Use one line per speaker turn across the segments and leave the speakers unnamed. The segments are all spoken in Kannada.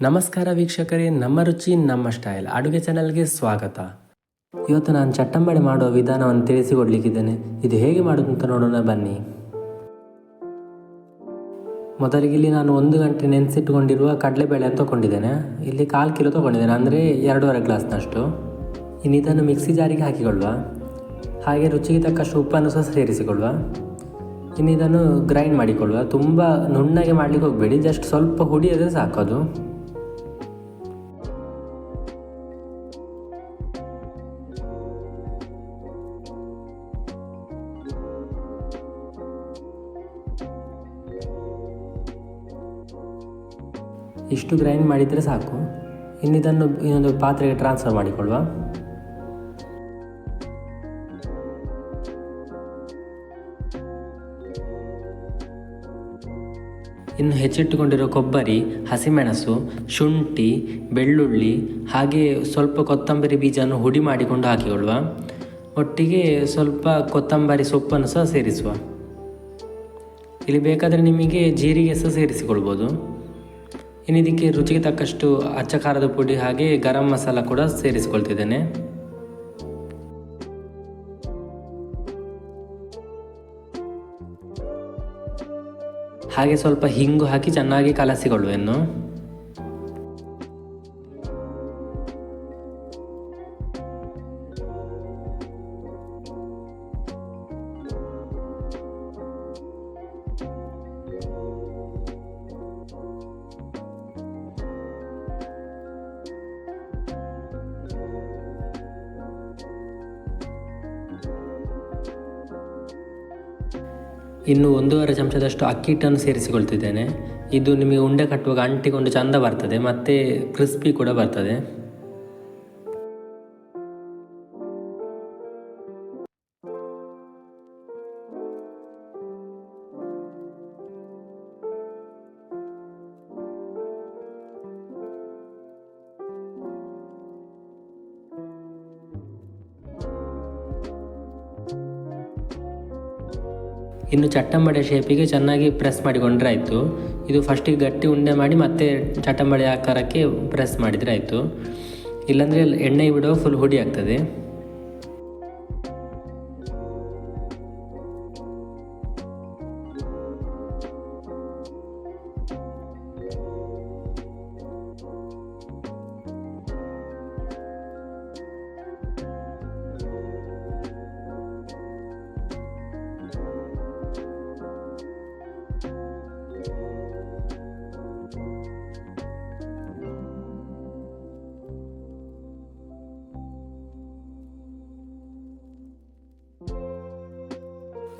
ನಮಸ್ಕಾರ ವೀಕ್ಷಕರೇ, ನಮ್ಮ ರುಚಿ ನಮ್ಮ ಸ್ಟೈಲ್ ಅಡುಗೆ ಚಾನಲ್ಗೆ ಸ್ವಾಗತ. ಇವತ್ತು ನಾನು ಚಟ್ಟಂಬಡೆ ಮಾಡುವ ವಿಧಾನವನ್ನು ತಿಳಿಸಿಕೊಡ್ಲಿಕ್ಕಿದ್ದೇನೆ. ಇದು ಹೇಗೆ ಮಾಡೋದು ಅಂತ ನೋಡೋಣ ಬನ್ನಿ. ಮೊದಲಿಗೆ ಇಲ್ಲಿ ನಾನು 1 ಗಂಟೆ ನೆನೆಸಿಟ್ಟುಕೊಂಡಿರುವ ಕಡಲೆಬೇಳೆ ಅಂತ ತೊಗೊಂಡಿದ್ದೇನೆ. ಇಲ್ಲಿ 1/4 ಕಿಲೋ ತೊಗೊಂಡಿದ್ದೇನೆ, ಅಂದರೆ 2.5 ಗ್ಲಾಸ್ನಷ್ಟು. ಇನ್ನು ಇದನ್ನು ಮಿಕ್ಸಿ ಜಾರಿಗೆ ಹಾಕಿಕೊಳ್ಳುವ. ಹಾಗೆ ರುಚಿಗೆ ತಕ್ಕಷ್ಟು ಉಪ್ಪನ್ನು ಸಹ ಸೇರಿಸಿಕೊಳ್ಳುವ. ಇನ್ನು ಇದನ್ನು ಗ್ರೈಂಡ್ ಮಾಡಿಕೊಳ್ಳುವ. ತುಂಬ ನುಣ್ಣಗೆ ಮಾಡಲಿಕ್ಕೆ ಹೋಗಬೇಡಿ, ಜಸ್ಟ್ ಸ್ವಲ್ಪ ಹುಡಿಯದೆ ಸಾಕು. ಅದು ಇಷ್ಟು ಗ್ರೈಂಡ್ ಮಾಡಿದರೆ ಸಾಕು. ಇನ್ನಿದನ್ನು ಇನ್ನೊಂದು ಪಾತ್ರೆಗೆ ಟ್ರಾನ್ಸ್ಫರ್ ಮಾಡಿಕೊಳ್ಳುವ. ಇನ್ನು ಹೆಚ್ಚಿಟ್ಟುಕೊಂಡಿರೋ ಕೊಬ್ಬರಿ, ಹಸಿಮೆಣಸು, ಶುಂಠಿ, ಬೆಳ್ಳುಳ್ಳಿ ಹಾಗೆ ಸ್ವಲ್ಪ ಕೊತ್ತಂಬರಿ ಬೀಜವನ್ನು ಹುಡಿ ಮಾಡಿಕೊಂಡು ಹಾಕಿಕೊಳ್ಳುವ. ಒಟ್ಟಿಗೆ ಸ್ವಲ್ಪ ಕೊತ್ತಂಬರಿ ಸೊಪ್ಪನ್ನು ಸಹ ಸೇರಿಸುವ. ಇಲ್ಲಿ ಬೇಕಾದರೆ ನಿಮಗೆ ಜೀರಿಗೆ ಸಹ ಸೇರಿಸಿಕೊಳ್ಬೋದು. ಇನ್ನು ಇದಕ್ಕೆ ರುಚಿಗೆ ತಕ್ಕಷ್ಟು ಅಚ್ಚ ಖಾರದ ಪುಡಿ ಹಾಗೆ ಗರಂ ಮಸಾಲ ಕೂಡ ಸೇರಿಸಿಕೊಳ್ತಿದ್ದೇನೆ. ಹಾಗೆ ಸ್ವಲ್ಪ ಹಿಂಗು ಹಾಕಿ ಚೆನ್ನಾಗಿ ಕಲಸಿಕೊಳ್ಳುವೆನು. ಇನ್ನು 1.5 ಚಮಚದಷ್ಟು ಅಕ್ಕಿ ಹಿಟ್ಟನ್ನು ಸೇರಿಸಿಕೊಳ್ತಿದ್ದೇನೆ. ಇದು ನಿಮಗೆ ಉಂಡೆ ಕಟ್ಟುವಾಗ ಅಂಟಿಕೊಂಡು ಚೆಂದ ಬರ್ತದೆ ಮತ್ತು ಕ್ರಿಸ್ಪಿ ಕೂಡ ಬರ್ತದೆ. ಇನ್ನು ಚಟ್ಟಂಬಡೆ ಶೇಪಿಗೆ ಚೆನ್ನಾಗಿ ಪ್ರೆಸ್ ಮಾಡಿಕೊಂಡ್ರೆ ಆಯಿತು. ಇದು ಫಸ್ಟಿಗೆ ಗಟ್ಟಿ ಉಂಡೆ ಮಾಡಿ ಮತ್ತೆ ಚಟ್ಟಂಬಡೆ ಆಕಾರಕ್ಕೆ ಪ್ರೆಸ್ ಮಾಡಿದರೆ ಆಯಿತು. ಇಲ್ಲಾಂದರೆ ಎಣ್ಣೆಗೆ ಬಿಡುವ ಫುಲ್ ಹುಡಿ ಆಗ್ತದೆ.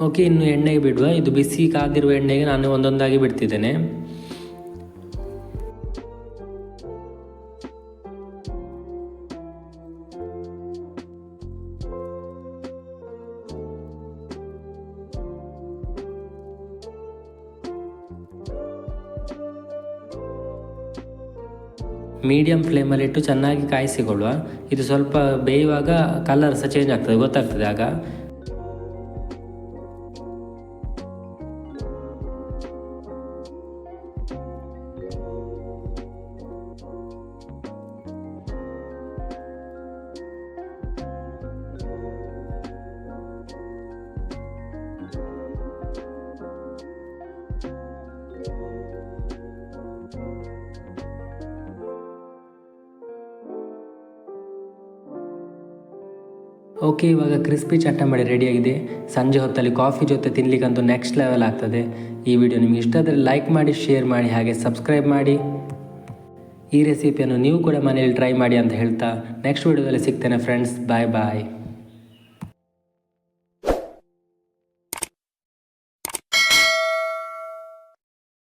ಓಕೆ, ಇನ್ನು ಎಣ್ಣೆಗೆ ಬಿಡುವ. ಇದು ಬಿಸಿ ಕಾದಿರುವ ಎಣ್ಣೆಗೆ ನಾನು ಒಂದೊಂದಾಗಿ ಬಿಡ್ತಿದ್ದೇನೆ. ಮೀಡಿಯಂ ಫ್ಲೇಮಲ್ಲಿಟ್ಟು ಚೆನ್ನಾಗಿ ಕಾಯಿಸಿಕೊಳ್ಳುವ. ಇದು ಸ್ವಲ್ಪ ಬೇಯುವಾಗ ಕಲರ್ ಸಹ ಚೇಂಜ್ ಆಗ್ತದೆ, ಗೊತ್ತಾಗ್ತದೆ ಆಗ. ಓಕೆ, ಇವಾಗ ಕ್ರಿಸ್ಪಿ ಚಟ್ಟಂಬಡೆ ರೆಡಿಯಾಗಿದೆ. ಸಂಜೆ ಹೊತ್ತಲ್ಲಿ ಕಾಫಿ ಜೊತೆ ತಿನ್ನಲಿಕ್ಕಂತೂ ನೆಕ್ಸ್ಟ್ ಲೆವೆಲ್ ಆಗ್ತದೆ. ಈ ವಿಡಿಯೋ ನಿಮಗೆ ಇಷ್ಟ ಆದರೆ ಲೈಕ್ ಮಾಡಿ, ಶೇರ್ ಮಾಡಿ, ಹಾಗೆ ಸಬ್ಸ್ಕ್ರೈಬ್ ಮಾಡಿ. ಈ ರೆಸಿಪಿಯನ್ನು ನೀವು ಕೂಡ ಮನೆಯಲ್ಲಿ ಟ್ರೈ ಮಾಡಿ ಅಂತ ಹೇಳ್ತಾ ನೆಕ್ಸ್ಟ್ ವಿಡಿಯೋದಲ್ಲಿ ಸಿಗ್ತೇನೆ ಫ್ರೆಂಡ್ಸ್. ಬಾಯ್ ಬಾಯ್.